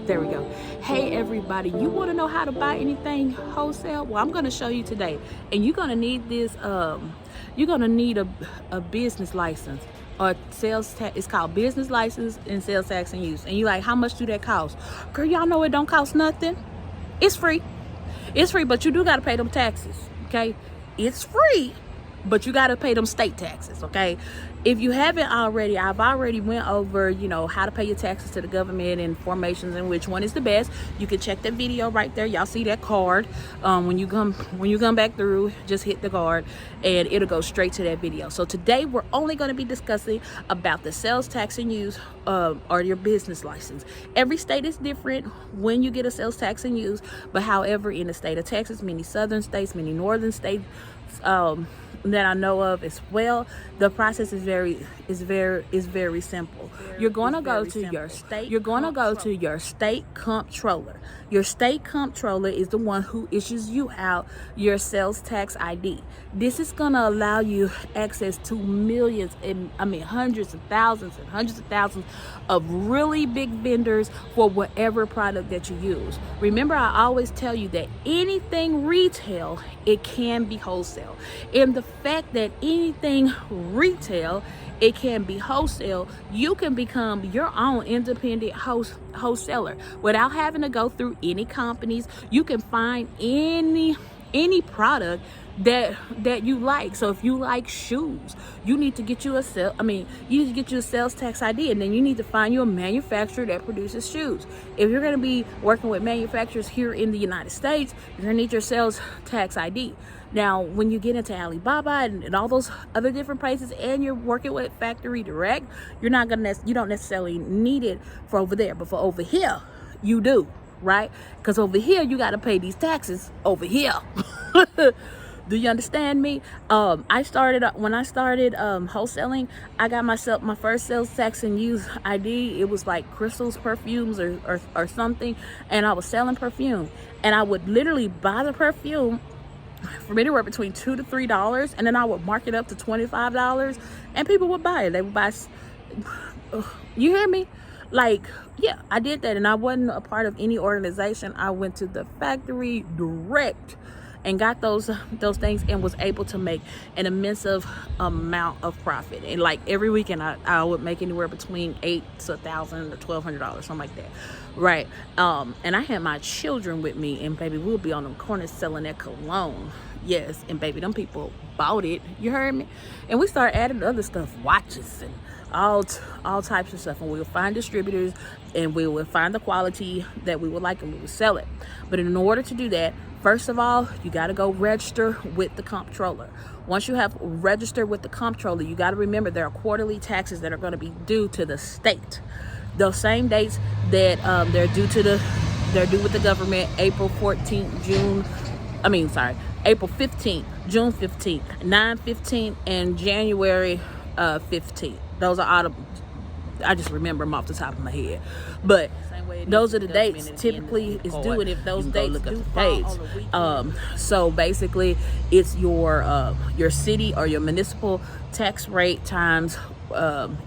There we go. Hey everybody, you want to know how to buy anything wholesale? Well, I'm going to show you today, and you're going to need this. You're going to need a business license or sales tax. It's called business license and sales tax and use. And you like, how much do that cost? Girl, y'all know it don't cost nothing. It's free. It's free, but you do got to pay them taxes. Okay, it's free, but you got to pay them state taxes. Okay, if you haven't already, I've already went over, how to pay your taxes to the government and formations and which one is the best. You can check that video right there. Y'all see that card. When you come back through, just hit the card and it'll go straight to that video. So today we're only going to be discussing about the sales tax and use or your business license. Every state is different when you get a sales tax and use, but however, in the state of Texas, many southern states, many northern states, that I know of as well, the process is very simple. You're going to go to your state. You're going to go to your state comptroller. Your state comptroller is the one who issues you out your sales tax ID. This is going to allow you access to millions, and hundreds of thousands and hundreds of thousands of really big vendors for whatever product that you use. Remember, I always tell you that anything retail, it can be wholesale. And the fact that anything retail, it can be wholesale, you can become your own independent wholesaler without having to go through any companies. You can find any product that you like. So if you like shoes, you need to get you a sales tax ID, and then you need to find you a manufacturer that produces shoes. If you're going to be working with manufacturers here in the United States, you're going to need your sales tax ID. Now, when you get into Alibaba and all those other different places, and you're working with factory direct, you don't necessarily need it for over there, but for over here, you do, right? Because over here, you got to pay these taxes over here. Do you understand me? When I started wholesaling, I got myself my first sales tax and use ID. It was like Crystal's perfumes or something, and I was selling perfume, and I would literally buy the perfume from anywhere between $2 to $3, and then I would mark it up to $25, and people would buy it. They would buy. You hear me? Like, yeah, I did that, and I wasn't a part of any organization. I went to the factory direct and got those things, and was able to make an immense amount of profit. And like every weekend, I would make anywhere between $800 to $1,000 or $1,200, something like that, right? And I had my children with me, and baby, we'll be on the corner selling that cologne. Yes, and baby, them people bought it. You heard me? And we started adding other stuff, watches and all types of stuff, and we would find distributors, and we would find the quality that we would like, and we would sell it. But in order to do that, first of all, you got to go register with the comptroller. Once you have registered with the comptroller, you got to remember there are quarterly taxes that are going to be due to the state. Those same dates that they're due with the government: April 14th, April 15th, June 15th, 9/15, and January 15th. Those are I just remember them off the top of my head, but those are the dates typically is due, and if those dates do fall on the so basically it's your city or your municipal tax rate times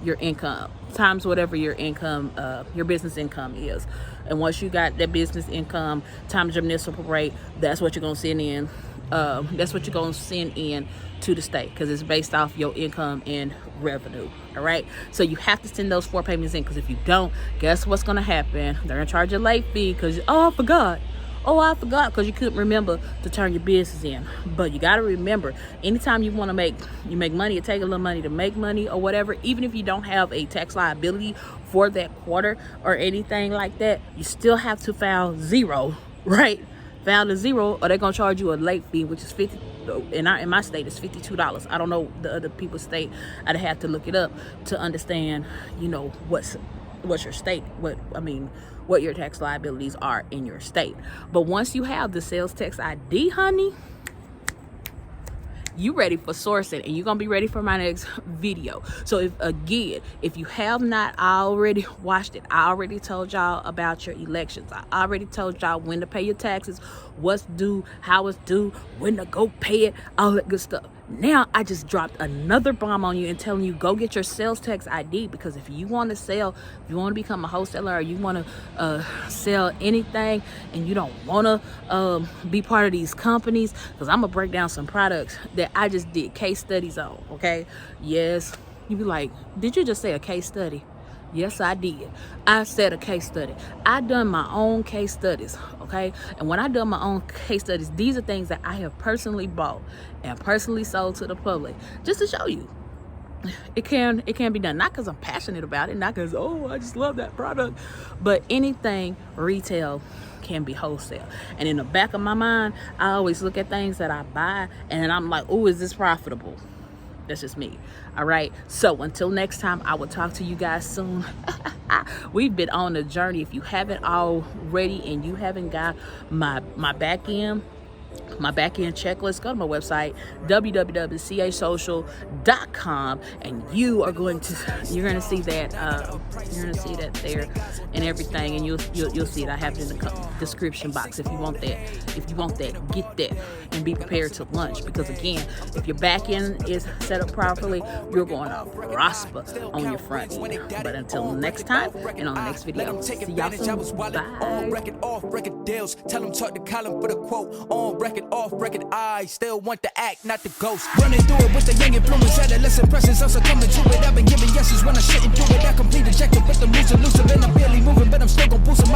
your income, times whatever your income, your business income is. And once you got that business income times your municipal rate, that's what you're gonna send in. That's what you're gonna send in to the state, because it's based off your income and revenue. All right, so you have to send those 4 payments in, because if you don't, guess what's gonna happen? They're gonna charge you a late fee because I forgot because you couldn't remember to turn your business in. But you got to remember, anytime you want to make money, it takes a little money to make money or whatever. Even if you don't have a tax liability for that quarter or anything like that, you still have to file zero, right? File a zero, or they're gonna charge you a late fee, which is $50. In my state, it's $52. I don't know the other people's state. I'd have to look it up to understand, what's your state, what your tax liabilities are in your state. But once you have the sales tax ID, honey, you ready for sourcing, and you're gonna be ready for my next video. So if you have not already watched it, I already told y'all about your elections. I already told y'all when to pay your taxes, what's due, how it's due, when to go pay it, all that good stuff. Now I just dropped another bomb on you and telling you go get your sales tax ID, because if you want to sell, if you want to become a wholesaler, or you want to sell anything and you don't want to be part of these companies, because I'm gonna break down some products that I just did case studies on. Okay, yes, you be like, did you just say a case study? Yes, I did. I said a case study. I done my own case studies, okay? And when I done my own case studies, these are things that I have personally bought and personally sold to the public, just to show you it can be done. Not because I'm passionate about it, not because, oh, I just love that product, but anything retail can be wholesale. And in the back of my mind, I always look at things that I buy and I'm like, oh, is this profitable? That's just me. All right. So until next time, I will talk to you guys soon. We've been on a journey. If you haven't already and you haven't got my back end checklist, go to my website, www.casocial.com, and you're going to see that there and everything, and you'll see it. I have it in the description box if you want that. Get that and be prepared to launch, because again, if your back end is set up properly, you're going to prosper on your front end. But until next time, and on the next video, see y'all soon. Bye. On record, off record deals. Tell them talk to Colin for the quote. On record, off record, I still want the act, not the ghost. Running through it with the young influence, adolescent presence, also coming to it. I've been giving yeses when I shouldn't do it. I complete ejected, but the moves are looser, and I'm barely moving, but I'm still gon' boost 'em.